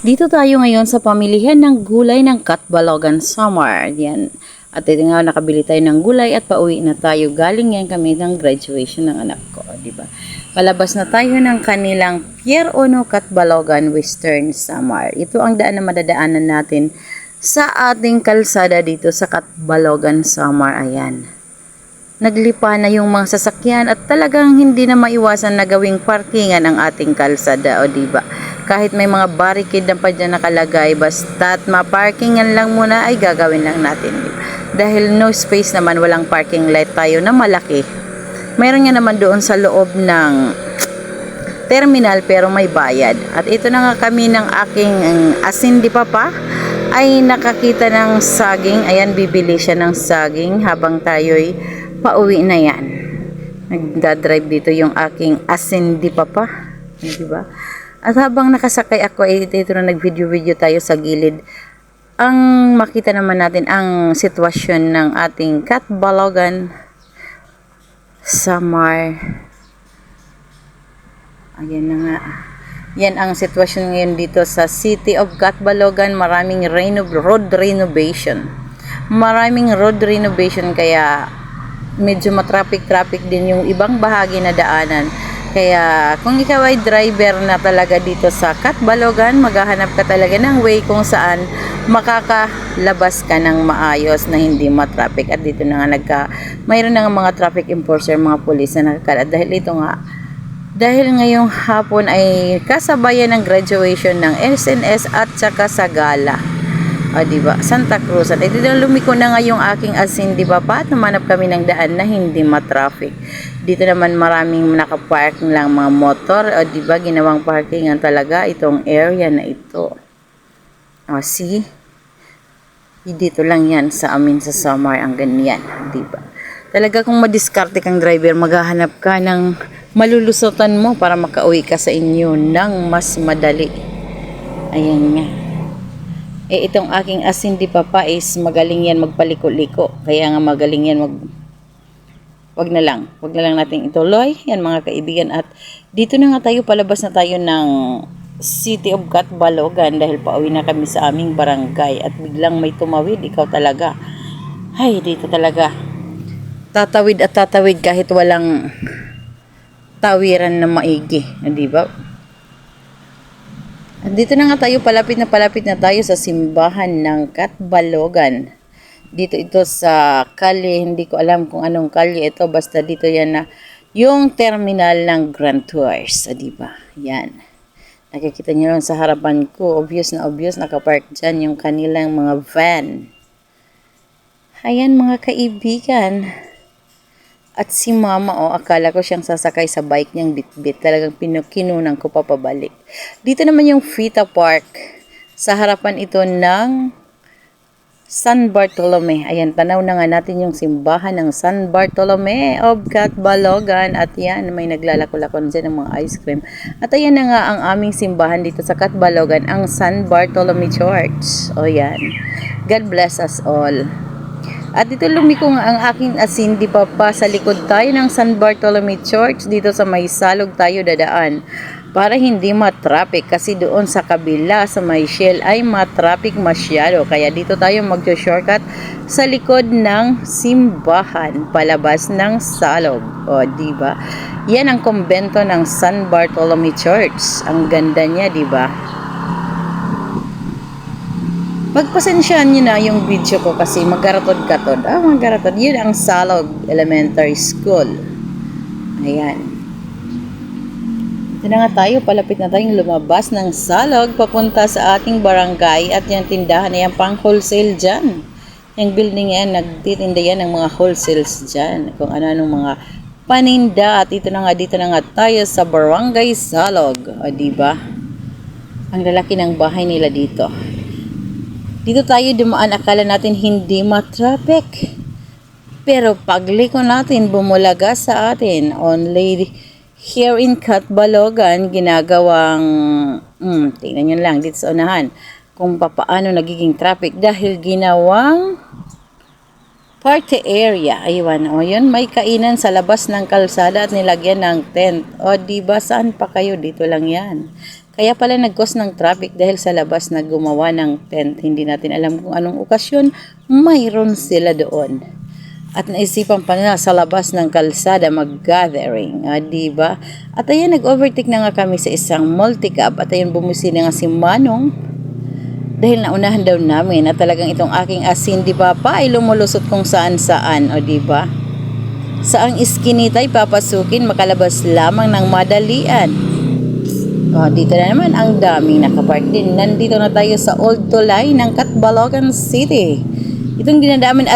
Dito tayo ngayon sa pamilihan ng gulay ng Catbalogan Samar. Yan. At ito nga, nakabili tayo ng gulay at pauwi na tayo. Galing yan kami ng graduation ng anak ko. Diba? Palabas na tayo ng kanilang Pierre Ono Catbalogan Western Samar. Ito ang daan na madadaanan natin sa ating kalsada dito sa Catbalogan Samar. Ayan. Naglipa na yung mga sasakyan at talagang hindi na maiwasan na gawing parkingan ang ating kalsada. O diba? Kahit may mga barricade na pa dyan nakalagay, basta't maparkingan lang muna ay gagawin lang natin. Dahil no space naman, walang parking lot tayo na malaki. Mayroon nga naman doon sa loob ng terminal pero may bayad. At ito na nga kami ng aking asin di papa ay nakakita ng saging. Ayan, bibili siya ng saging habang tayo'y pauwi na yan. Nagdadrive dito yung aking asin di papa. Diba? At habang nakasakay ako, dito na nag-video-video tayo sa gilid. Ang makita naman natin ang sitwasyon ng ating Catbalogan Samar. Ayan na nga. Yan ang sitwasyon ngayon dito sa City of Catbalogan. Maraming road renovation. Maraming road renovation kaya medyo matraffic-traffic din yung ibang bahagi na daanan. Kaya kung ikaw ay driver na talaga dito sa Catbalogan, maghahanap ka talaga ng way kung saan makakalabas ka ng maayos na hindi matraffic. At dito na nga mayroon na nga mga traffic enforcer, mga pulis na nakakalat. Dahil ngayong hapon ay kasabayan ng graduation ng SNS at saka sa gala. O diba, Santa Cruz. At ito na lumiko na nga yung aking asin, diba pa? At namanap kami ng daan na hindi matraffic. Dito naman maraming nakapark lang mga motor. O diba, ginawang parkingan talaga itong area na ito. O see? Dito lang yan sa amin sa Samar ang ganyan. Diba? Talaga kung madiskarte kang driver, maghahanap ka ng malulusutan mo para makauwi ka sa inyo ng mas madali. Ayan nga. Itong aking asin di papa is magaling yan magpaliko-liko. Kaya nga magaling yan wag na lang natin ituloy. Yan mga kaibigan. At dito na nga tayo, palabas na tayo ng City of Catbalogan dahil pauwi na kami sa aming barangay. At biglang may tumawid. Ikaw talaga. Ay, dito talaga. Tatawid at tatawid kahit walang tawiran na maigi. Di ba? At dito na nga tayo, palapit na tayo sa simbahan ng Catbalogan. Dito ito sa kalye, hindi ko alam kung anong kalye ito, basta dito yan na yung terminal ng Grand Tours. Diba? Yan. Nakikita nyo lang sa harapan ko, obvious na obvious, nakapark dyan yung kanilang mga van. Ayan mga kaibigan. At si mama, akala ko siyang sasakay sa bike niyang bitbit. Talagang kinunan ko pa pabalik. Dito naman yung Vita Park. Sa harapan ito ng San Bartolome. Ayan, tanaw na nga natin yung simbahan ng San Bartolome of Catbalogan. At yan, may naglalako-lakon dyan ng mga ice cream. At ayan na nga ang aming simbahan dito sa Catbalogan, ang San Bartolome Church. O yan. God bless us all. At dito lumiko nga ang aking asin di papa, sa likod tayo ng San Bartolome Church. Dito sa may salog tayo dadaan para hindi matraffic, kasi doon sa kabila sa may Shell ay matraffic masyado. Kaya dito tayo mag-shortcut sa likod ng simbahan palabas ng salog. O diba, yan ang kumbento ng San Bartolome Church. Ang ganda niya, diba? Pagpasensyahan nyo na yung video ko kasi magaratod-gatod. Magaratod. Yun ang Salog Elementary School. Ayan. Ito na nga tayo. Palapit na tayong lumabas ng Salog papunta sa ating barangay. At yung tindahan na yan, pang wholesale dyan. Yung building yan, nagtitinda yan ng mga wholesales dyan. Kung ano-anong mga paninda. At dito na nga tayo sa barangay Salog. O diba? Ang lalaki ng bahay nila dito. Dito tayo dumaan, akala natin hindi matraffic. Pero pagliko natin, bumulaga sa atin. Only here in Catbalogan, ginagawang, tingnan nyo lang dito sa unahan, kung papaano nagiging traffic dahil ginawang party area. Aywan, yun, may kainan sa labas ng kalsada at nilagyan ng tent. O diba, saan pa kayo? Dito lang yan. Kaya pala nag-cause ng traffic dahil sa labas na gumawa ng tent. Hindi natin alam kung anong okasyon mayroon sila doon. At naisipan pa nila sa labas ng kalsada mag-gathering, diba? At ayan, nag-overtake na nga kami sa isang multi-cab at ayan, bumusina nga si Manong dahil naunahan daw namin at talagang itong aking asin, di ba pa, ay lumulusot kung saan-saan, o diba? Saang iskinita ay papasukin, makalabas lamang ng madalian. Dito na naman ang daming nakapark din. Nandito na tayo sa Old Tulay ng Catbalogan City. Itong dinadaanan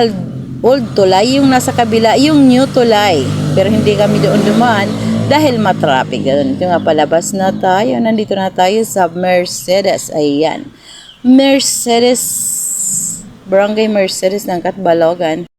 Old Tulay, yung nasa kabila, yung New Tulay. Pero hindi kami doon dumaan dahil matraffic. Ito nga, palabas na tayo. Nandito na tayo sa Mercedes. Ayan. Mercedes, Barangay Mercedes ng Catbalogan.